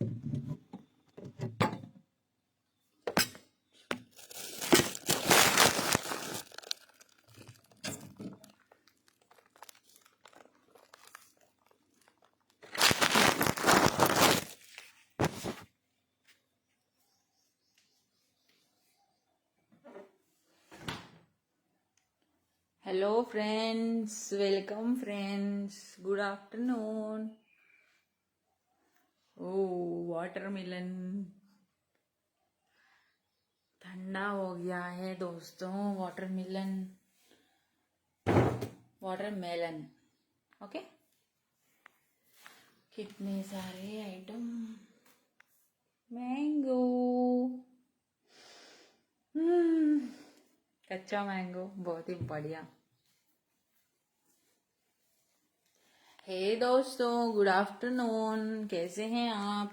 Hello friends, welcome friends, good afternoon. Oh watermelon ठंडा हो गया है दोस्तों। Watermelon okay. कितने सारे आइटम। मैंगो, कच्चा मैंगो बहुत ही बढ़िया। हे दोस्तों, गुड आफ्टरनून, कैसे हैं आप?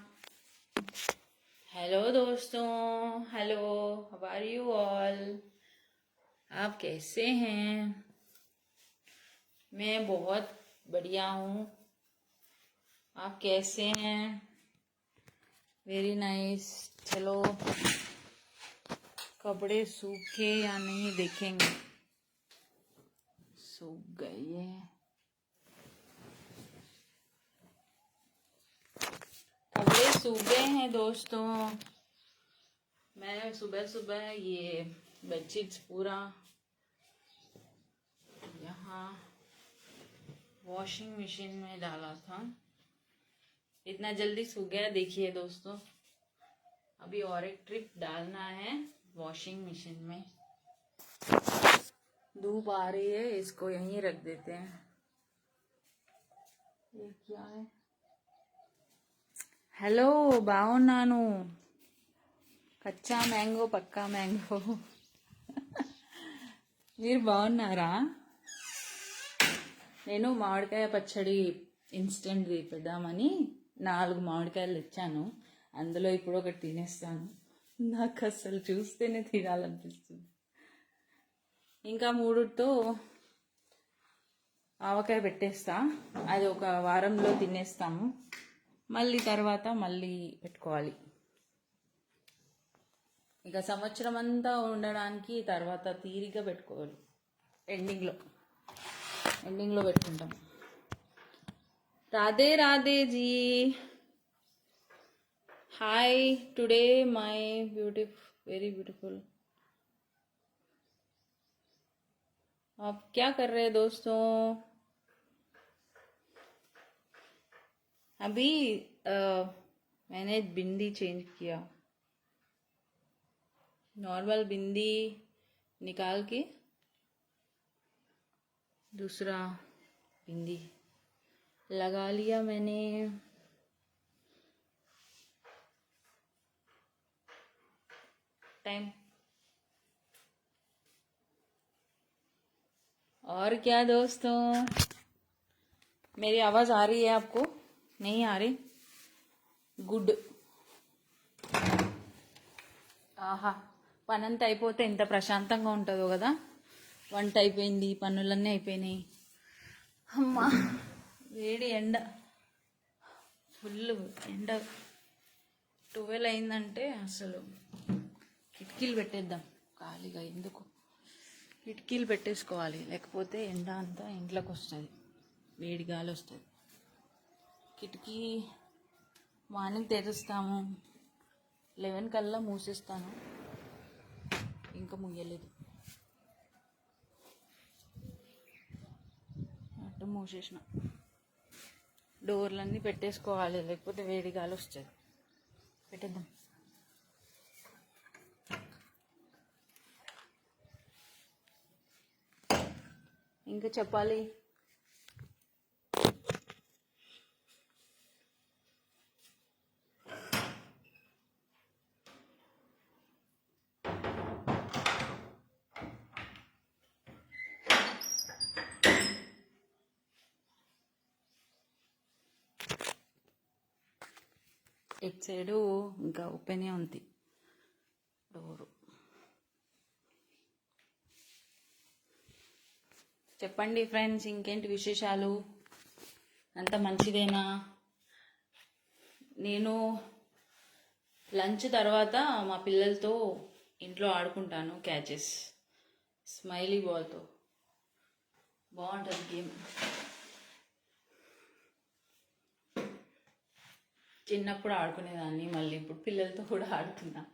हेलो दोस्तों, hello, how are you all? आप कैसे हैं? मैं बहुत बढ़िया हूँ। आप कैसे हैं? Very nice. चलो, कपड़े सूखे या नहीं देखेंगे। सूख गए हैं कपड़े, सूख गए हैं दोस्तों। मैं सुबह सुबह ये बेडशीट्स पूरा यहाँ वॉशिंग मशीन में डाला था। इतना जल्दी सूख गया, देखिए दोस्तों। अभी और एक ट्रिप डालना है वॉशिंग मशीन में। धूप आ रही है, इसको यहीं रख देते हैं। ये क्या है? हेलो బాగున్నాను, కచ్చా మ్యాంగో పక్కా మ్యాంగో మీరు బాగున్నారా? నేను మామిడికాయ పచ్చడి ఇన్స్టెంట్ పెడదామని 4 మామిడికాయలు తెచ్చాను. అందులో ఇప్పుడు ఒకటి తినేస్తాను. నాకు అసలు చూస్తేనే తినాలనిపిస్తుంది. ఇంకా 3తో ఆవకాయ పెట్టేస్తా. అది ఒక వారంలో తినేస్తాము. మళ్ళీ తర్వాత మళ్ళీ పెట్టుకోవాలి. ఇక సంవత్సరం అంతా ఉండడానికి తర్వాత తీరిగా పెట్టుకోవాలి. ఎండింగ్లో పెట్టుకుంటాం. Radhe Radhe ji, hi. Today my very beautiful. आप क्या कर रहे हैं दोस्तों? अभी मैंने बिंदी चेंज किया। नॉर्मल बिंदी निकाल के दूसरा बिंदी लगा लिया मैंने। टाइम। और क्या दोस्तों, मेरी आवाज़ आ रही है आपको? नहीं आ रही? గుడ్. ఆహా, పనంతా అయిపోతే ఎంత ప్రశాంతంగా ఉంటుందో కదా. వంట అయిపోయింది, పనులన్నీ అయిపోయినాయి. అమ్మా, వేడి ఎండ, ఫుల్ ఎండ. 12 అయిందంటే అసలు కిటికీలు పెట్టేద్దాం ఖాళీగా. ఎందుకు కిటికీలు పెట్టేసుకోవాలి, లేకపోతే ఎండ అంతా ఇంట్లోకి వస్తుంది, వేడి గాలి వస్తుంది. కిటికీ మార్నింగ్ తెరుస్తాము, 11 కల్లా మూసేస్తాను. ఇంకా ముయ్యలేదు, అట్టు మూసేసిన. డోర్లన్నీ పెట్టేసుకోవాలి, లేకపోతే వేడి గాలి వస్తుంది. పెట్టేద్దాం. ఇంకా చెప్పాలి. ఇటు సైడు ఇంకా ఓపెనే ఉంది డోరు. చెప్పండి ఫ్రెండ్స్, ఇంకేంటి విశేషాలు? అంత మంచిదేనా? నేను లంచ్ తర్వాత మా పిల్లలతో ఇంట్లో ఆడుకుంటాను క్యాచెస్, స్మైలీ బాల్తో. బాగుంటుంది గేమ్. చిన్నప్పుడు ఆడుకునేదాన్ని, మళ్ళీ ఇప్పుడు పిల్లలతో కూడా ఆడుతున్నా.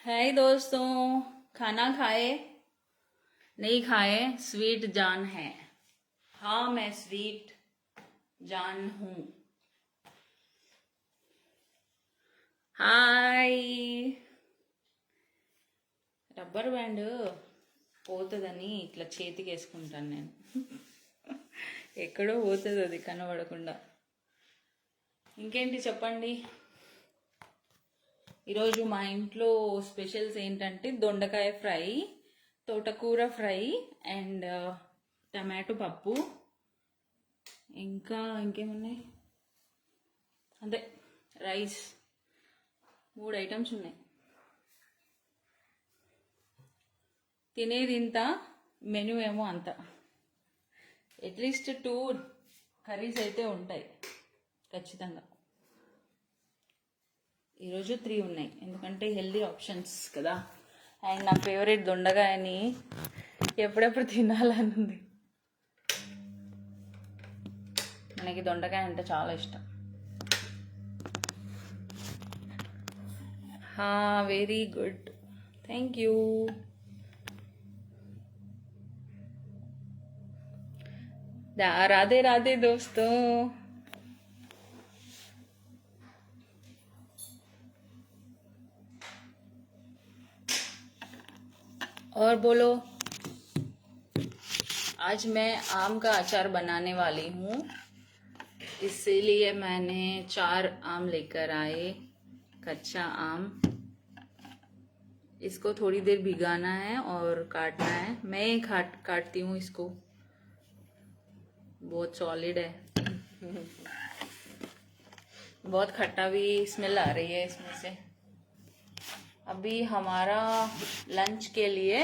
हाय दोस्तों, खाना खाए? नहीं खाए? स्वीट जान है. हाँ, मैं स्वीट जान हूँ. హాయ్. రబ్బర్ బ్యాండ్ పోతుందని ఇట్లా చేతికి వేసుకుంటాను నేను. ఎక్కడో పోతుంది అది కనబడకుండా. ఇంకేంటి చెప్పండి. ఈరోజు మా ఇంట్లో స్పెషల్స్ ఏంటంటే దొండకాయ ఫ్రై, తోటకూర ఫ్రై అండ్ టమాటో పప్పు, ఇంకా ఇంకేమున్నాయి, అంతే, రైస్. 3 ఐటమ్స్ ఉన్నాయి. తినేది ఇంత, మెనూ ఏమో అంత. అట్లీస్ట్ 2 కర్రీస్ అయితే ఉంటాయి ఖచ్చితంగా. ఈరోజు 3 ఉన్నాయి, ఎందుకంటే హెల్దీ ఆప్షన్స్ కదా. అండ్ నా ఫేవరెట్ దొండకాయని ఎప్పుడెప్పుడు తినాలని ఉంది. మనకి దొండకాయ అంటే చాలా ఇష్టం. हाँ, very good, thank you. Radhe Radhe दोस्तों. और बोलो. आज मैं आम का अचार बनाने वाली हूँ, इसीलिए मैंने 4 आम लेकर आए, कच्चा आम. इसको थोड़ी देर भिगाना है और काटना है. मैं काटती हूँ इसको. बहुत सॉलिड है. बहुत खट्टा भी स्मेल आ रही है इसमें से. अभी हमारा लंच के लिए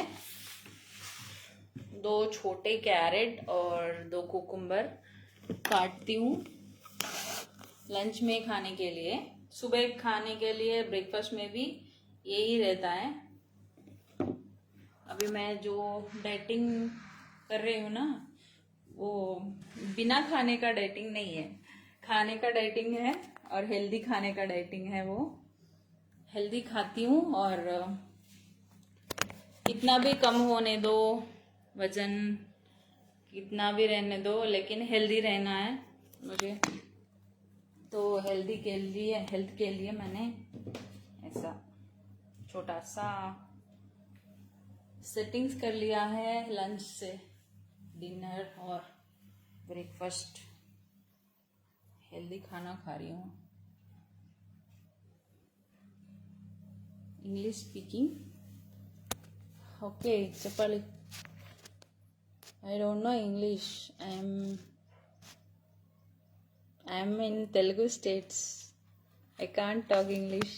2 छोटे कैरेट और 2 कुकुम्बर काटती हूँ लंच में खाने के लिए. सुबह खाने के लिए ब्रेकफास्ट में भी यही रहता है. अभी मैं जो डाइटिंग कर रही हूँ ना, वो बिना खाने का डाइटिंग नहीं है, खाने का डाइटिंग है और हेल्दी खाने का डाइटिंग है. वो हेल्दी खाती हूँ और कितना भी कम होने दो, वजन कितना भी रहने दो, लेकिन हेल्दी रहना है मुझे. तो हेल्थ के लिए मैंने ऐसा छोटा सा सेटिंग्स कर लिया है. लंच से डिनर और ब्रेकफास्ट हेल्दी खाना खा रही हूँ. English speaking. ओके चपाली. I don't know English. I'm in Telugu states. I can't talk English.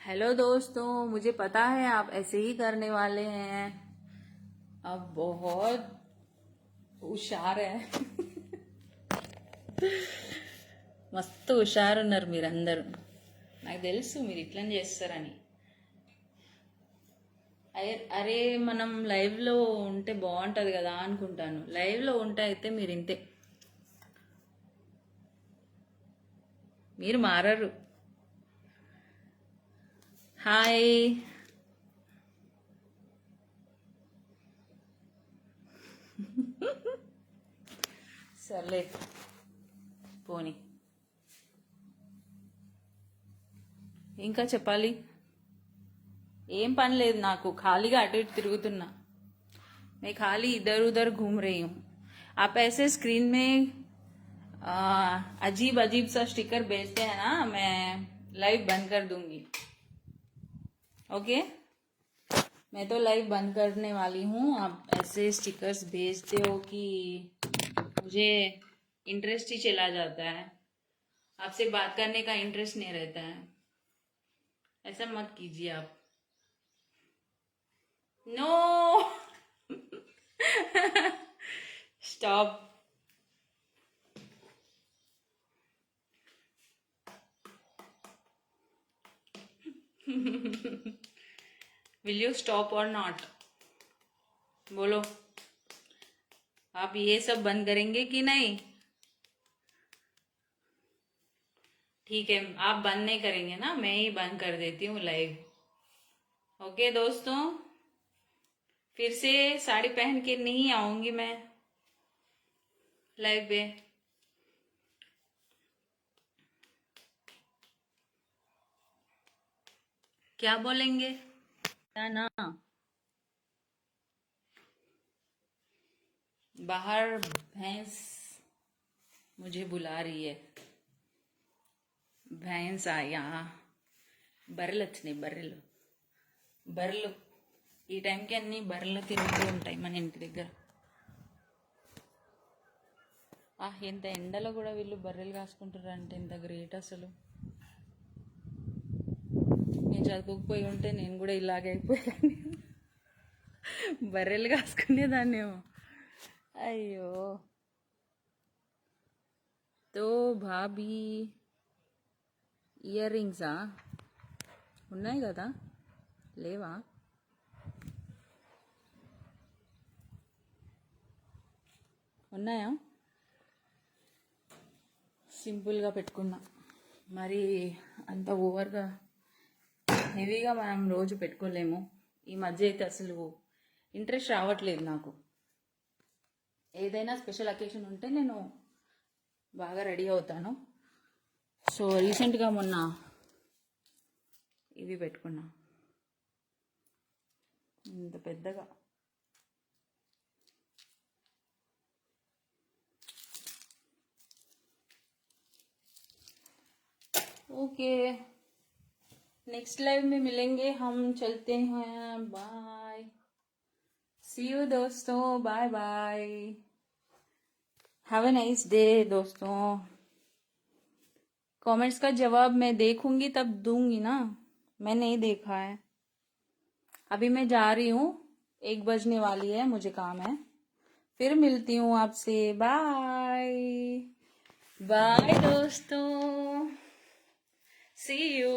Hello दोस्तों, मुझे पता है आप ऐसे ही करने वाले हैं. आप बहुत హుషారు. మస్తు హుషారు ఉన్నారు మీరందరూ. నాకు తెలుసు మీరు ఇట్లని చేస్తారని. అరే మనం లైవ్లో ఉంటే బాగుంటుంది కదా అనుకుంటాను. లైవ్లో ఉంటే అయితే మీరు ఇంతే, మీరు మారరు. హాయ్. సర్లే పోనీ. ఇంకా చెప్పాలి. ఏం పని లేదు నాకు, ఖాళీగా అటు ఇటు తిరుగుతున్నా. मैं खाली इधर उधर घूम रही हूँ. आप ऐसे स्क्रीन में अजीब अजीब सा स्टिकर भेजते हैं ना, मैं लाइव बंद कर दूंगी. ओके, मैं तो लाइव बंद करने वाली हूँ. आप ऐसे स्टिकर्स भेजते हो कि मुझे इंटरेस्ट ही चला जाता है, आपसे बात करने का इंटरेस्ट नहीं रहता है। ऐसा मत कीजिए आप। No stop. Will you stop और नॉट? बोलो, आप ये सब बंद करेंगे कि नहीं? ठीक है, आप बंद नहीं करेंगे ना, मैं ही बंद कर देती हूँ लाइव। ओके दोस्तों, फिर से साड़ी पहन के नहीं आऊंगी मैं लाइव पे। क्या बोलेंगे? ना बाहर भैंस मुझे बुला रही है। भैंस आया, బర్రెలు వచ్చినాయి, బర్రెలు ఈ టైంకి అన్ని బర్రెలు తిరుగుతూ ఉంటాయి మన ఇంటి దగ్గర. ఎంత ఎండలో కూడా వీళ్ళు బర్రెలు కాసుకుంటారు అంటే ఎంత గ్రేట్ అసలు. నేను చదువుకోకపోయి ఉంటే నేను కూడా ఇలాగే అయిపోయాను, బర్రెలు కాసుకునేదాన్నేమో. అయ్యో. తో భాబీ ఇయర్ రింగ్సా ఉన్నాయి కదా, లేవా? ఉన్నాయా? సింపుల్గా పెట్టుకున్నా, మరి అంత ఓవర్గా హెవీగా మనం రోజు పెట్టుకోలేము. ఈ మధ్య అయితే అసలు ఇంట్రెస్ట్ రావట్లేదు నాకు. ఏదైనా స్పెషల్ అకేషన్ ఉంటే నేను బాగా రెడీ అవుతాను. సో రీసెంట్గా మొన్న ఇవి పెట్టుకున్నా, ఇంత పెద్దగా. ओके, नेक्स्ट लाइव में मिलेंगे हम, चलते हैं, बाय, सी यू दोस्तों, bye bye, have a nice day दोस्तों। कमेंट्स का जवाब मैं देखूंगी तब दूंगी ना, मैं नहीं देखा है। अभी मैं जा रही हूँ, 1 बजने वाली है, मुझे काम है, फिर मिलती हूँ आपसे, बाय बाय दोस्तों, see you।